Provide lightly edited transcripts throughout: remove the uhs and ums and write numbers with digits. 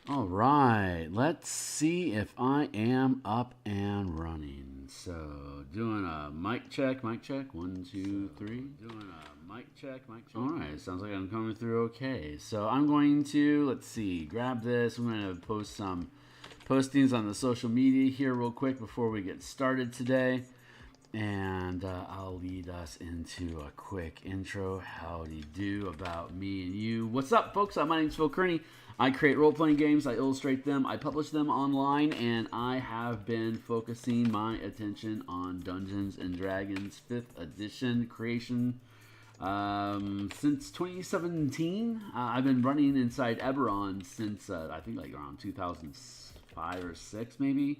All right, let's see if I am up and running. So, doing a mic check, mic check. 1, 2, 3. Doing a mic check, mic check. All right, sounds like I'm coming through okay. So, I'm going to, let's see, grab this. I'm going to post some postings on the social media here real quick before we get started today. And I'll lead us into a quick intro. Howdy do about me and you. What's up, folks? My name's Phil Kearney. I create role-playing games, I illustrate them, I publish them online, and I have been focusing my attention on Dungeons & Dragons 5th edition creation since 2017. I've been running inside Eberron since, I think, like around 2005 or 6, maybe.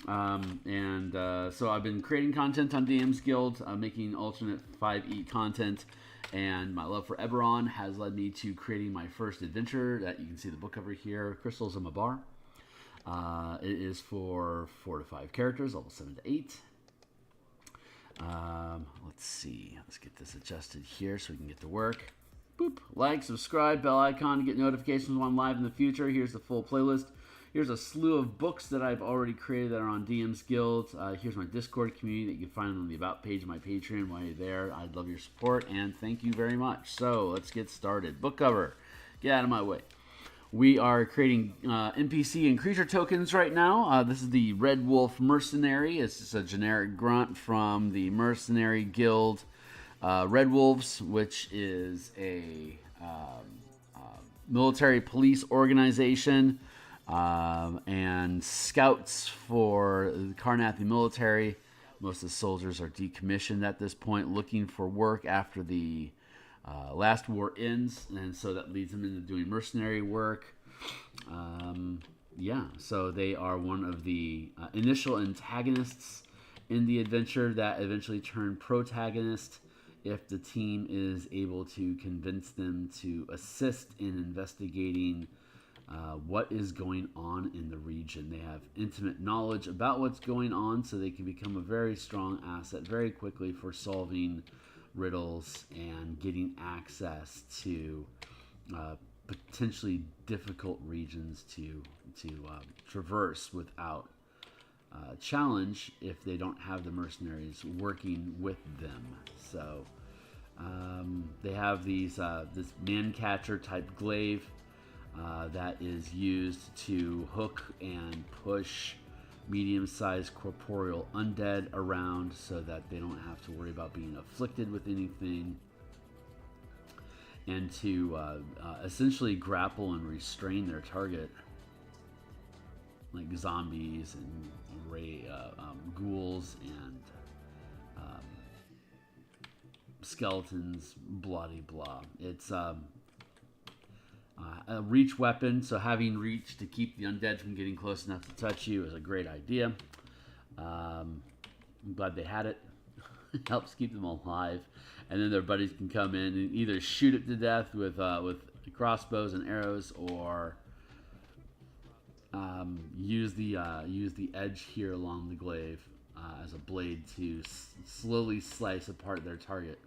So I've been creating content on DMsGuild, making alternate 5e content, and my love for Eberron has led me to creating my first adventure that you can see the book cover here, Crystals in Mabar. It is for 4 to 5 characters, level 7 to 8. Let's see. Let's get this adjusted here so we can get to work. Boop. Like, subscribe, bell icon to get notifications when I'm live in the future. Here's the full playlist. Here's a slew of books that I've already created that are on DMsGuild. Here's my Discord community that you can find on the About page of my Patreon while you're there. I'd love your support, and thank you very much. So let's get started. Book cover. Get out of my way. We are creating NPC and creature tokens right now. This is the Red Wolf Mercenary. It's just a generic grunt from the Mercenary Guild Red Wolves, which is a military police organization. And scouts for the Karnathi military. Most of the soldiers are decommissioned at this point, looking for work after the last war ends, and so that leads them into doing mercenary work. So they are one of the initial antagonists in the adventure that eventually turn protagonist if the team is able to convince them to assist in investigating what is going on in the region. They have intimate knowledge about what's going on, so they can become a very strong asset very quickly for solving riddles and getting access to potentially difficult regions to traverse without challenge if they don't have the mercenaries working with them. So they have these this man catcher type glaive that is used to hook and push medium-sized corporeal undead around so that they don't have to worry about being afflicted with anything, and to essentially grapple and restrain their target, like zombies and ghouls and skeletons, blah. It's a reach weapon, so having reach to keep the undead from getting close enough to touch you is a great idea. I'm glad they had it. It helps keep them alive, and then their buddies can come in and either shoot it to death with crossbows and arrows, or use the edge here along the glaive as a blade to slowly slice apart their target.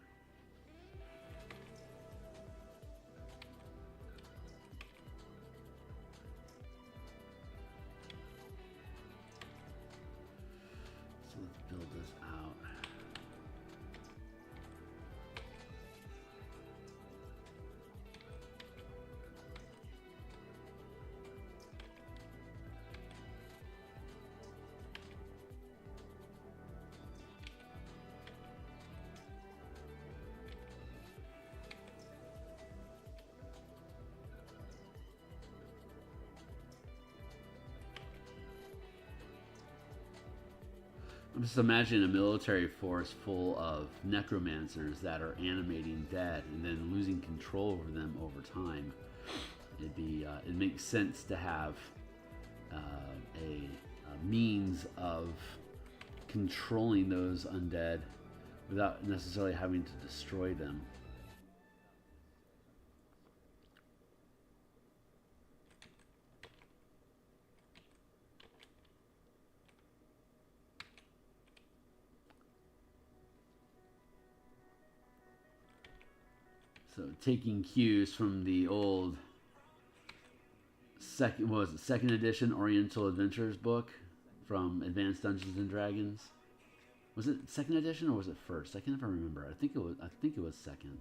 Build this out. I'm just imagining a military force full of necromancers that are animating dead and then losing control over them over time. It makes sense to have a means of controlling those undead without necessarily having to destroy them. So taking cues from the old second edition Oriental Adventures book from Advanced Dungeons and Dragons. Was it second edition or was it first? I can never remember. I think it was second.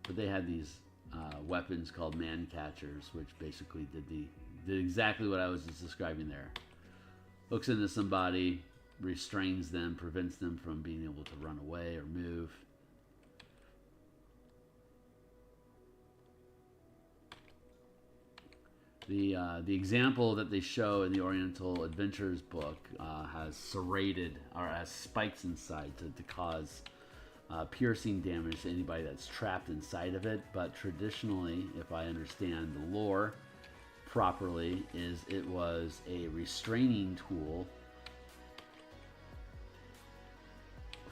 But they had these weapons called man catchers, which basically did exactly what I was just describing there. Hooks into somebody, restrains them, prevents them from being able to run away or move. The example that they show in the Oriental Adventures book has serrated or has spikes inside to cause piercing damage to anybody that's trapped inside of it. But traditionally, if I understand the lore properly, it was a restraining tool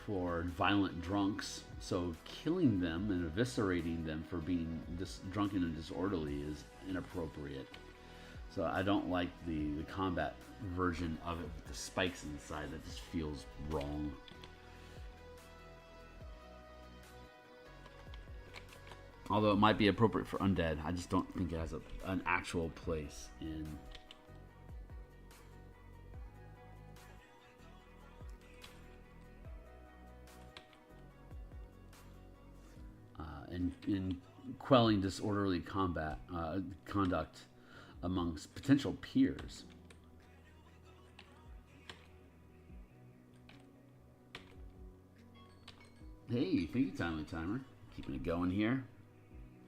for violent drunks. So killing them and eviscerating them for being drunken and disorderly is inappropriate. So I don't like the combat version of it with the spikes inside. That just feels wrong. Although it might be appropriate for undead, I just don't think it has an actual place in in quelling disorderly combat conduct amongst potential peers. Hey, thank you, Timely Timer. Keeping it going here.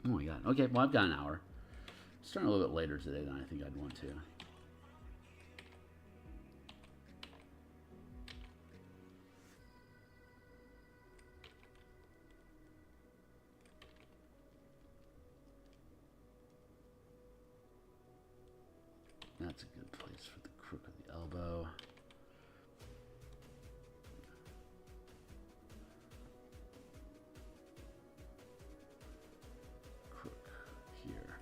Oh my god. Okay, well, I've got an hour. Starting a little bit later today than I think I'd want to. That's a good place for the crook of the elbow. Crook here.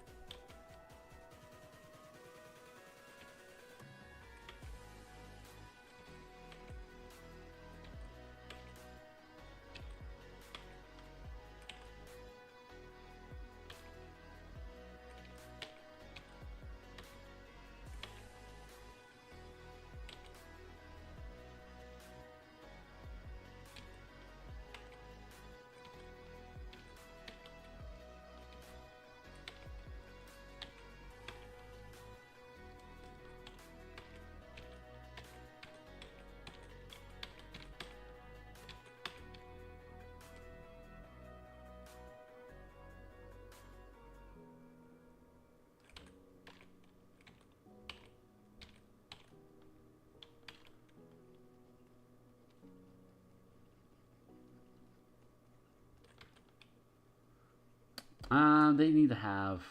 They need to have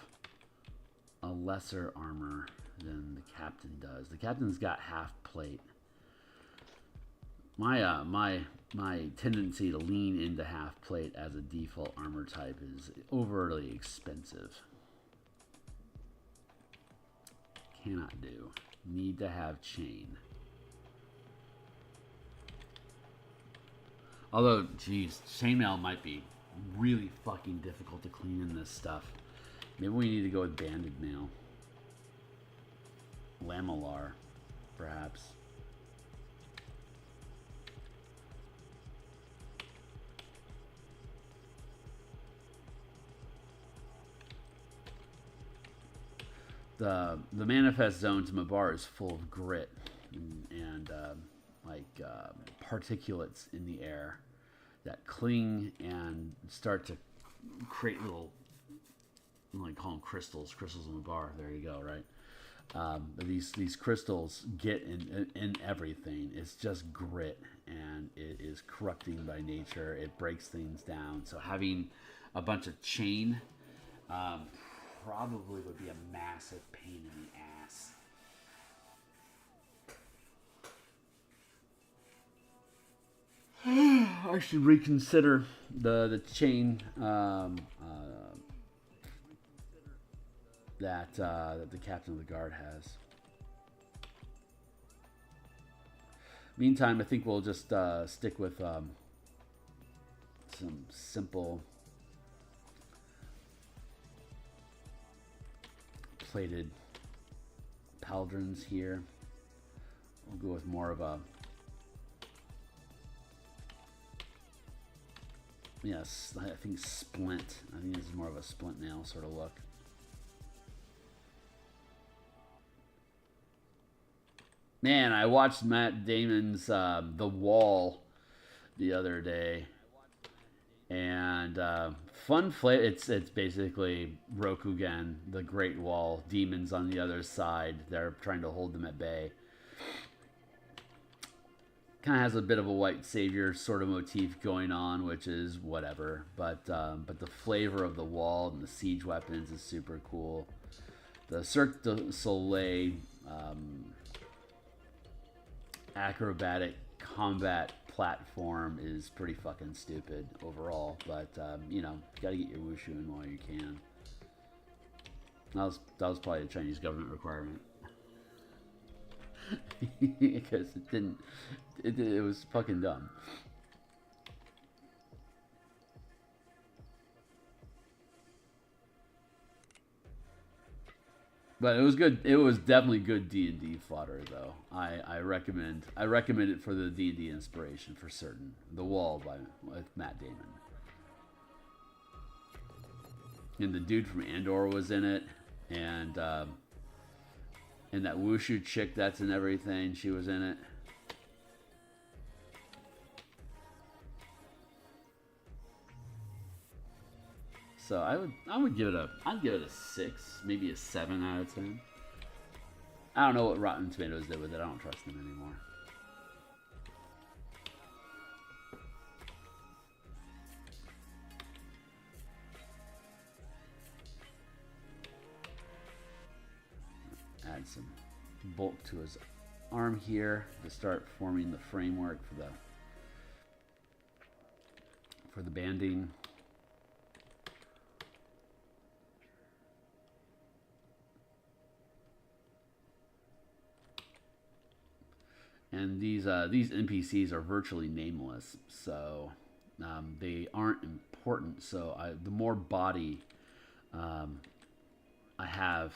a lesser armor than the captain does. The captain's got half plate. My tendency to lean into half plate as a default armor type is overly expensive. Cannot do. Need to have chain. Although, geez, chainmail might be really fucking difficult to clean in this stuff. Maybe we need to go with banded mail. Lamellar, perhaps. The manifest zone to Mabar is full of grit and particulates in the air that cling and start to create little, I call them crystals in the bar. There you go, right? But these crystals get in everything. It's just grit, and it is corrupting by nature. It breaks things down. So having a bunch of chain probably would be a massive pain in the ass. I should reconsider the chain that the captain of the guard has. Meantime, I think we'll just stick with some simple plated Pauldrons here. We'll go with more of a, yes, I think splint. I think this is more of a splint nail sort of look. Man, I watched Matt Damon's The Wall the other day, and fun flavor. It's basically Rokugan, the Great Wall, demons on the other side. They're trying to hold them at bay. Kind of has a bit of a white savior sort of motif going on, which is whatever. But the flavor of the wall and the siege weapons is super cool. The Cirque du Soleil acrobatic combat platform is pretty fucking stupid overall, but you know, you gotta get your wushu in while you can. That was probably a Chinese government requirement. Because it was fucking dumb. But it was good. It was definitely good D&D fodder, though. I recommend it for the D&D inspiration for certain. The Wall with Matt Damon, and the dude from Andor was in it, and that wushu chick that's in everything, she was in it. So I'd give it a 6, maybe a 7 out of 10. I don't know what Rotten Tomatoes did with it. I don't trust them anymore. Add some bulk to his arm here to start forming the framework for the banding. And these NPCs are virtually nameless, so they aren't important. So the more body I have,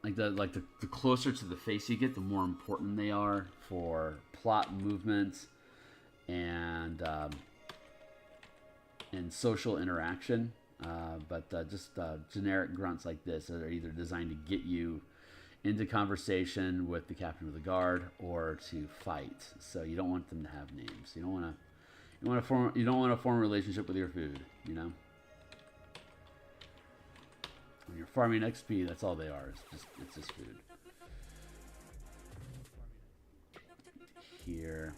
the closer to the face you get, the more important they are for plot movements and social interaction. But just generic grunts like this are either designed to get you into conversation with the captain of the guard or to fight. So you don't want them to have names. You don't want to form a relationship with your food, you know? When you're farming XP, that's all they are. It's just food. Here.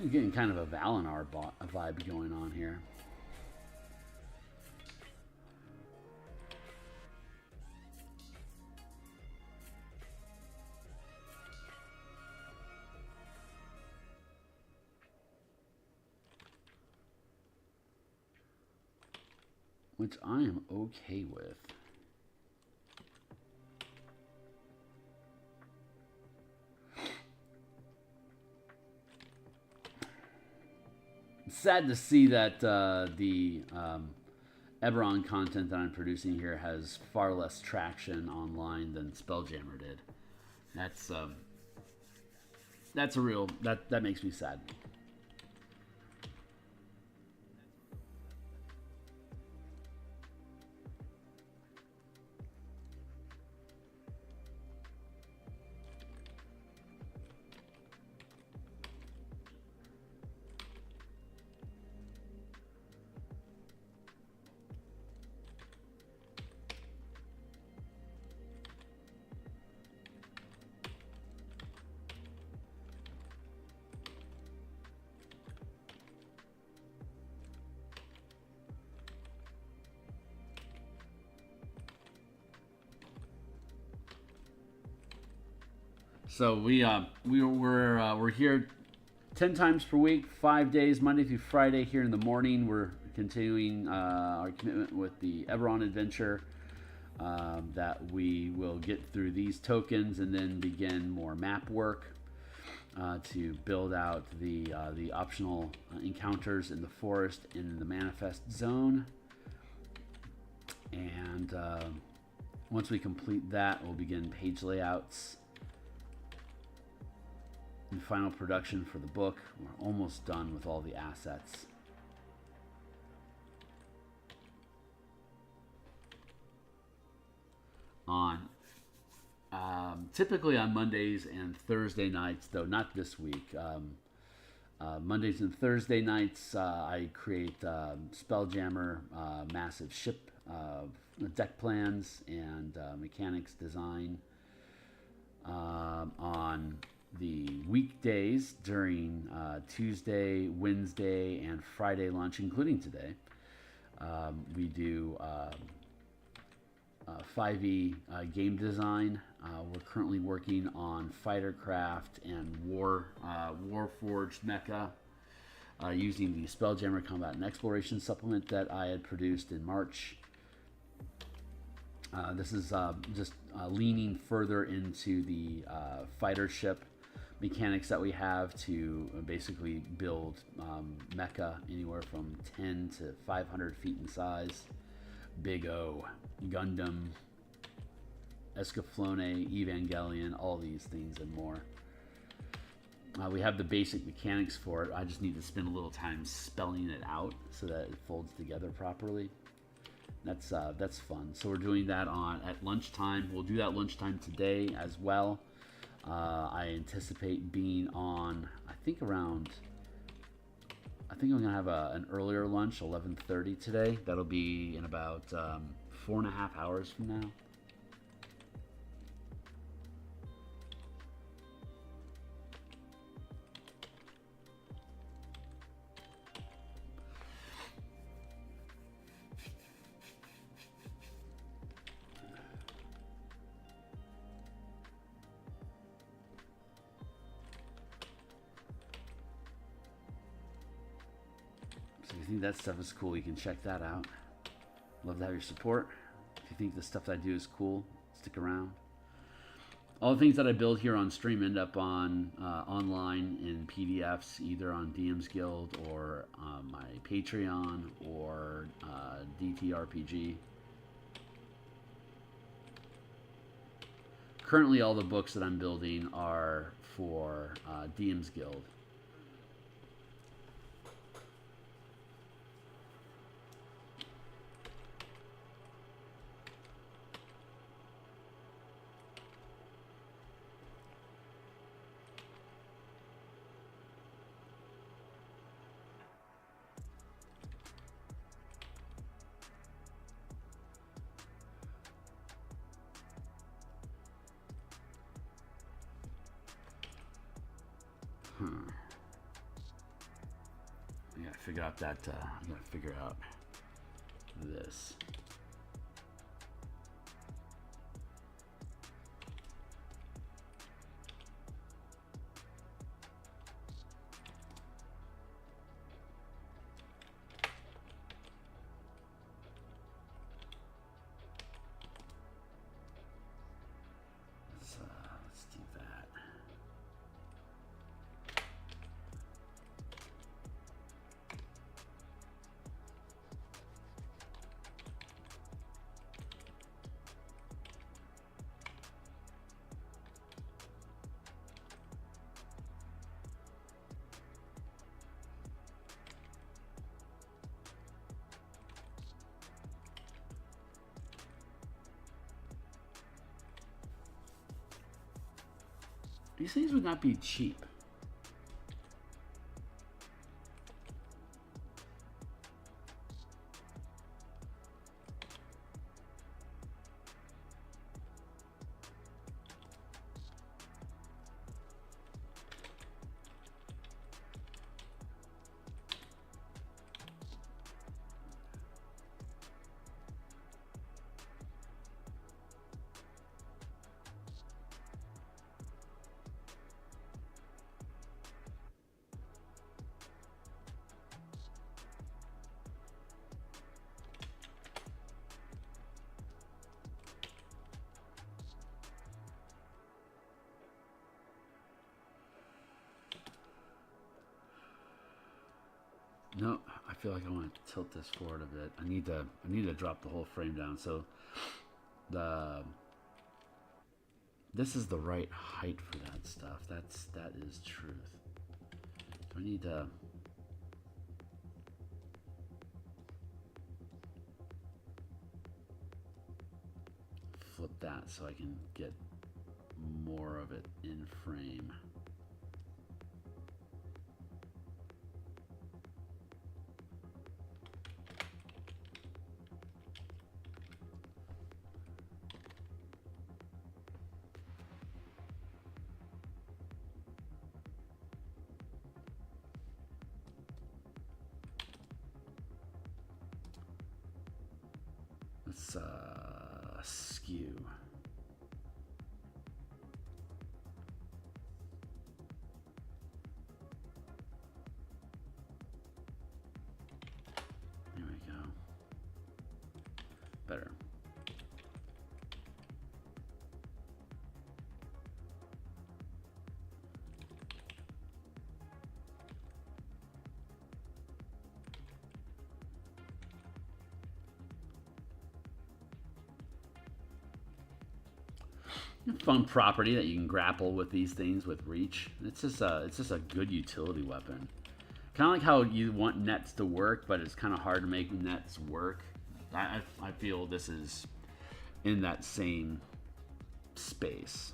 I'm getting kind of a Valinor vibe going on here. Which I am okay with. Sad to see that the Eberron content that I'm producing here has far less traction online than Spelljammer did. That's a real that makes me sad. So we're here 10 times per week, 5 days, Monday through Friday here in the morning. We're continuing our commitment with the Eberron adventure. That we will get through these tokens and then begin more map work to build out the optional encounters in the forest in the manifest zone. And once we complete that, we'll begin page layouts and final production for the book. We're almost done with all the assets. Typically on Mondays and Thursday nights, though not this week. Mondays and Thursday nights, I create Spelljammer massive ship deck plans and mechanics design. On the weekdays during Tuesday, Wednesday, and Friday lunch, including today, we do 5e game design. We're currently working on Fightercraft and Warforged Mecha using the Spelljammer Combat and Exploration supplement that I had produced in March. This is just leaning further into the fighter ship mechanics that we have to basically build mecha anywhere from 10 to 500 feet in size. Big O, Gundam, Escaflowne, Evangelion, all these things and more. We have the basic mechanics for it. I just need to spend a little time spelling it out so that it folds together properly. That's fun. So we're doing that at lunchtime. We'll do that lunchtime today as well. I anticipate being on, I think I'm gonna have an earlier lunch, 11:30 today. That'll be in about 4.5 hours from now. So if you think that stuff is cool, you can check that out. Love to have your support. If you think the stuff that I do is cool, stick around. All the things that I build here on stream end up on online in PDFs, either on DMsGuild or my Patreon or ttrpg. Currently, all the books that I'm building are for DMsGuild. I gotta figure out that. I gotta figure out this. Let's do that. These things would not be cheap. No, I feel like I want to tilt this forward a bit. I need to drop the whole frame down. So this is the right height for that stuff. That is truth. So I need to flip that so I can get more of it in frame. Let's skew. There we go. Better. Fun property that you can grapple with these things with reach. It's just a good utility weapon. Kind of like how you want nets to work, but it's kind of hard to make nets work. I feel this is in that same space.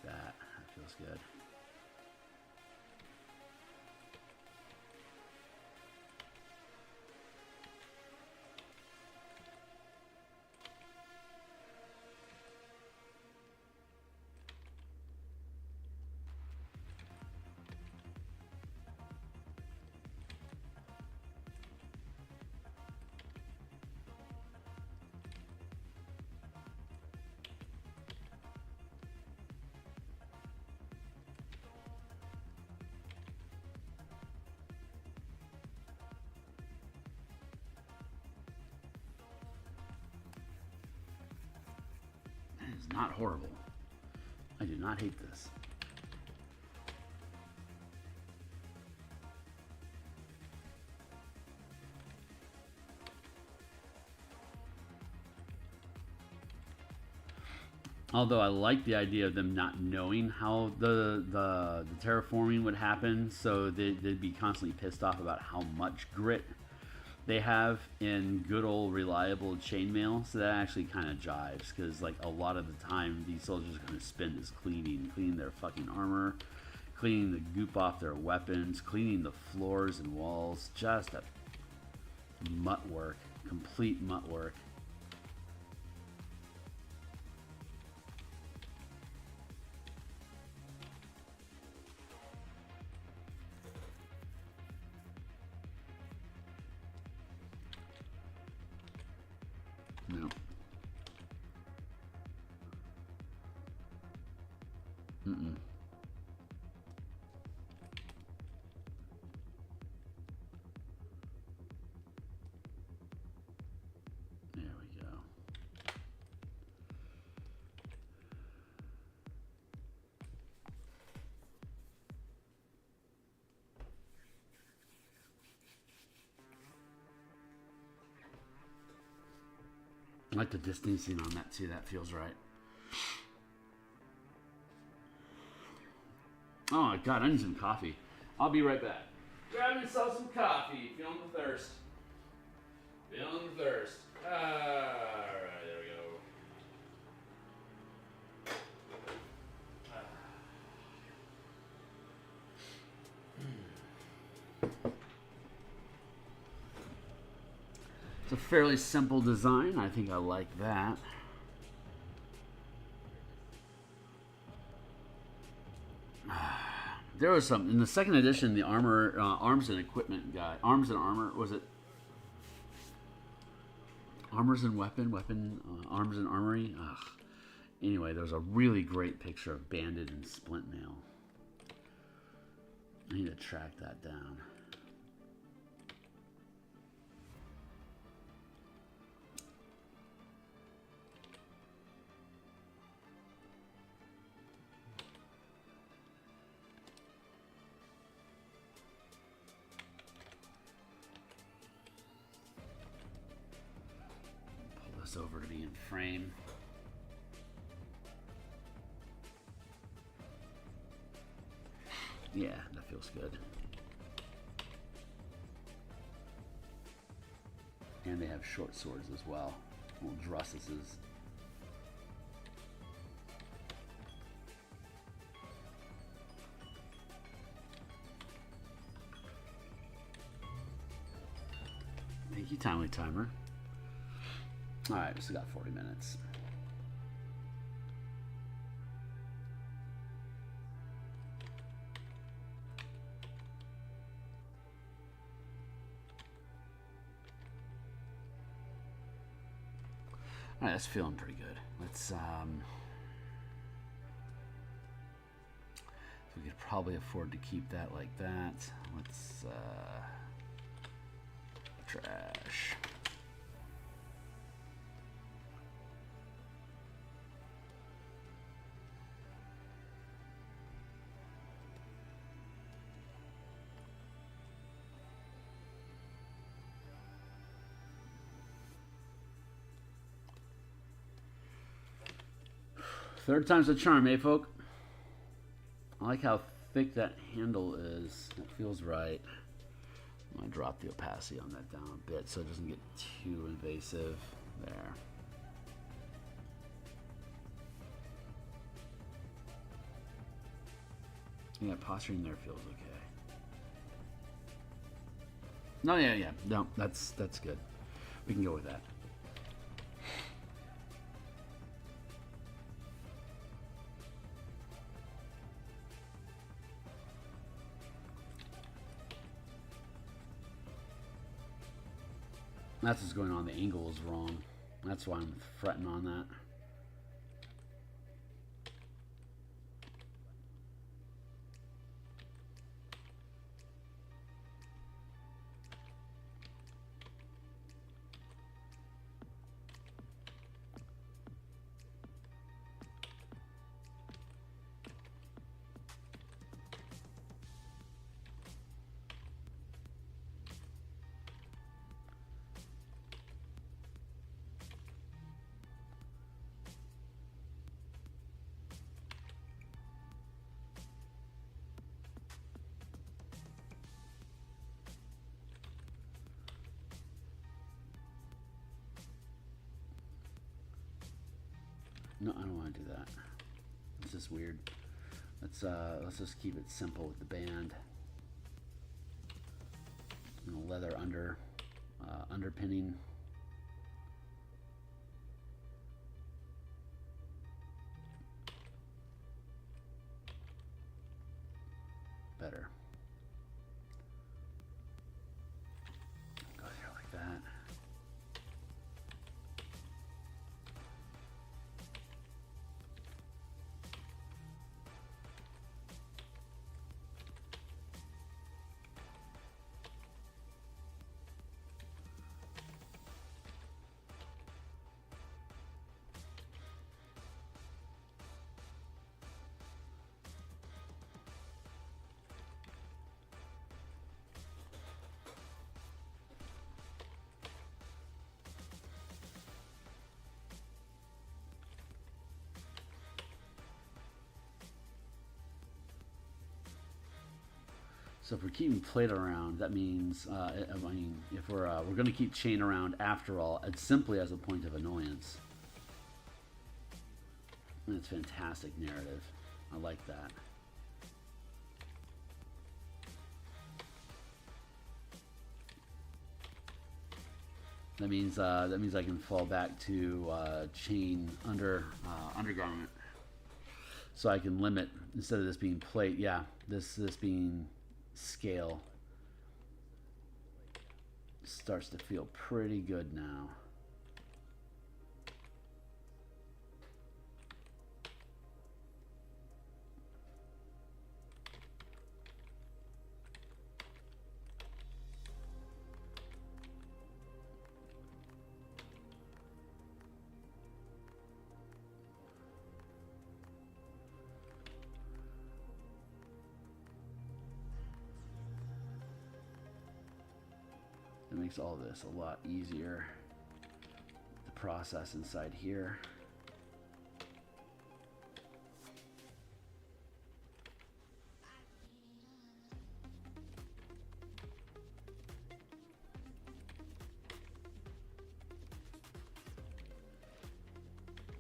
That feels good. It's not horrible. I do not hate this. Although I like the idea of them not knowing how the terraforming would happen, so they'd be constantly pissed off about how much grit they have in good old reliable chainmail. So that actually kind of jives, because like a lot of the time these soldiers are going to spend is cleaning their fucking armor, cleaning the goop off their weapons, cleaning the floors and walls. Just a mutt work, complete mutt work. No. Mm-mm. There we go. I like the distancing on that too. That feels right. Oh my god, I need some coffee. I'll be right back. Grab myself some coffee. Feeling the thirst. Feeling the thirst. Alright, there we go. It's a fairly simple design. I think I like that. There was some in the second edition. The armor, arms and equipment guy, arms and armor. Was it armors and weapon, arms and armory? Ugh. Anyway, there was a really great picture of Bandit and Splint Mail. I need to track that down. Over to be in frame. Yeah, that feels good. And they have short swords as well. Little drusses. Thank you, Timely Timer. Alright, we still got 40 minutes. Alright, that's feeling pretty good. Let's, we could probably afford to keep that like that. Let's, trash. Third time's a charm, eh, folk? I like how thick that handle is. It feels right. I'm going to drop the opacity on that down a bit so it doesn't get too invasive. There. Yeah, posturing there feels okay. No, yeah. No, that's good. We can go with that. That's what's going on. The angle is wrong. That's why I'm fretting on that. No, I don't want to do that. This is weird. Let's just keep it simple with the band. And a leather underpinning. Better. Go there like that. So if we're keeping plate around, that means, I mean, if we're going to keep chain around after all, it's simply as a point of annoyance. And it's fantastic narrative. I like that. That means I can fall back to chain undergarment, so I can limit, instead of this being plate. Yeah, this being scale starts to feel pretty good now. It makes all this a lot easier to process inside here.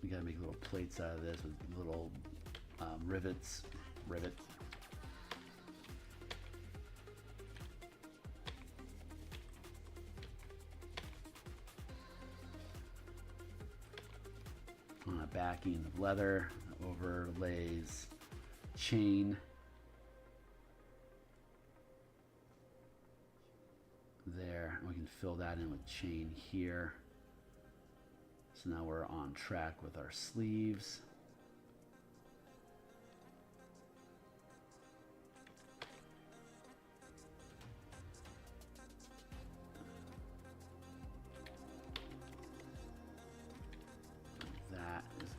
We gotta make little plates out of this with little rivets. Backing of leather, overlays chain there. We can fill that in with chain here. So now we're on track with our sleeves.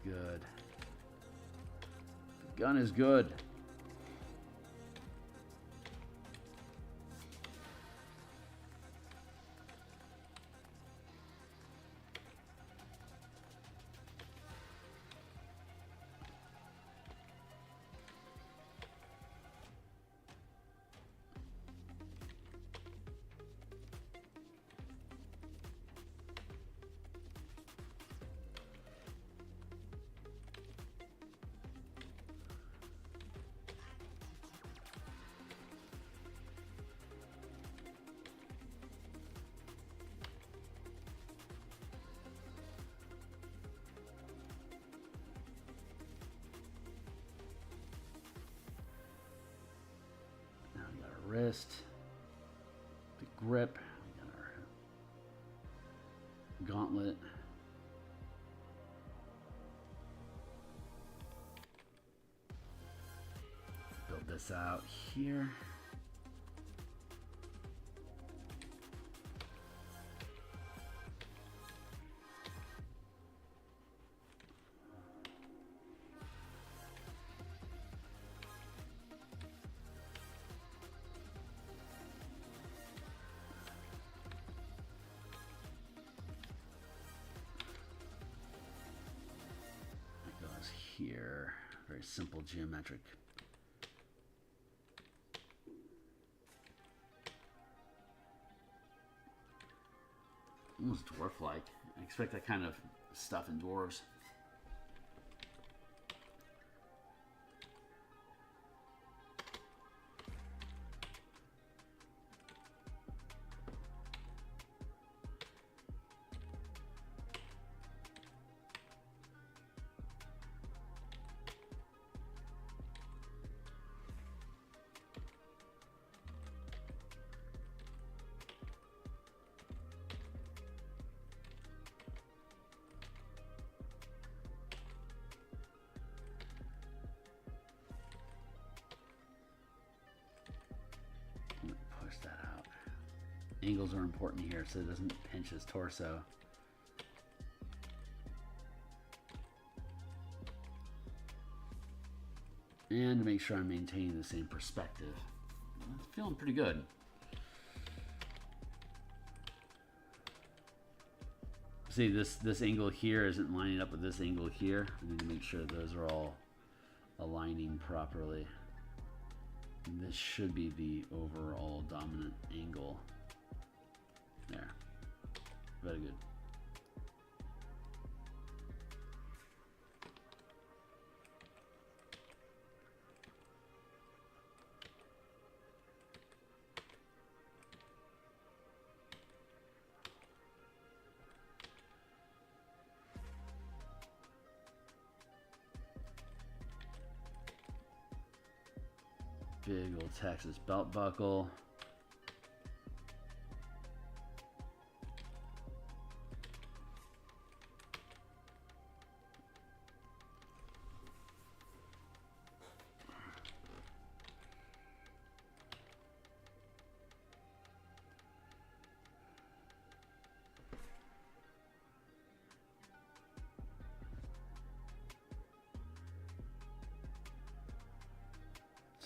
Good. The gun is good. Wrist, the grip, we got our gauntlet. Build this out here. Here, very simple geometric. Almost dwarf-like. I expect that kind of stuff in dwarves. Angles are important here so it doesn't pinch his torso. And to make sure I'm maintaining the same perspective. I'm feeling pretty good. See, this angle here isn't lining up with this angle here. I need to make sure those are all aligning properly. This should be the overall dominant angle. There. Very good. Big old Texas belt buckle.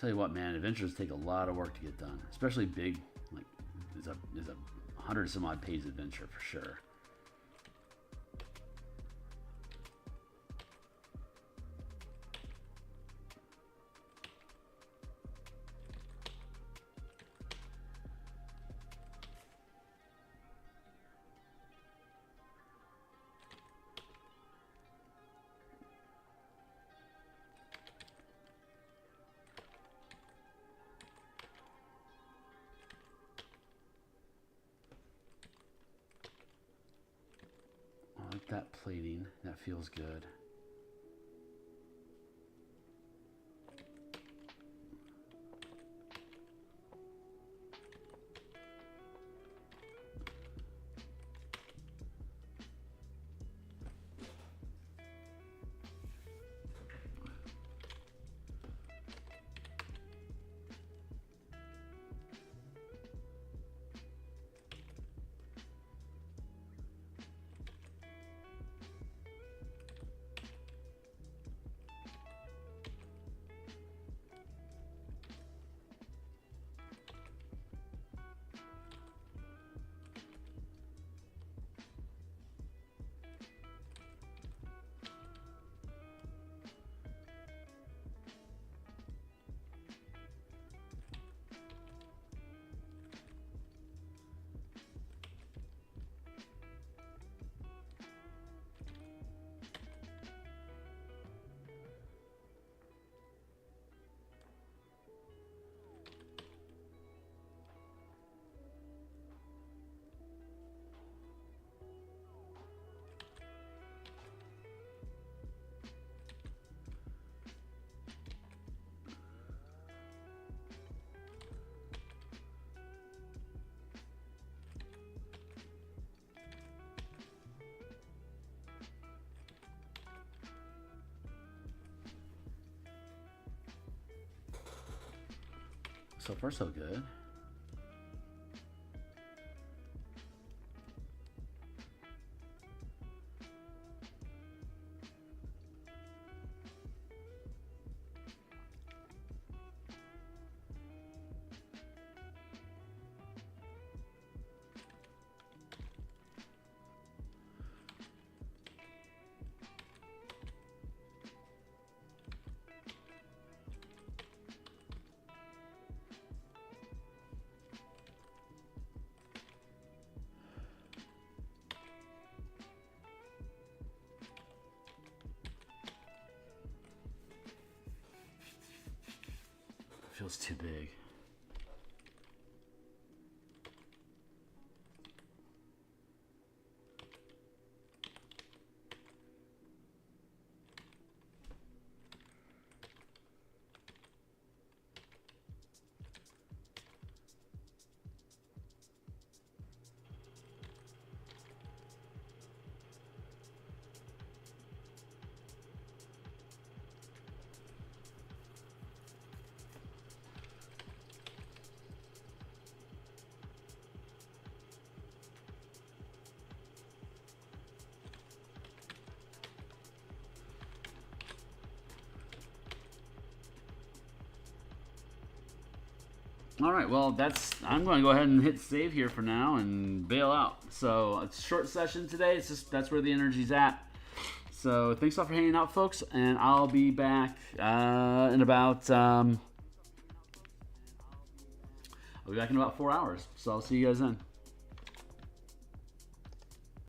Tell you what, man, adventures take a lot of work to get done, especially big. Like, is a 100 some odd page adventure for sure. That plating, that feels good. So far, so good. Feels too big. All right, well, I'm going to go ahead and hit save here for now and bail out. So it's a short session today. It's just that's where the energy's at. So thanks all for hanging out, folks, and I'll be back in about I'll be back in about 4 hours. So I'll see you guys then.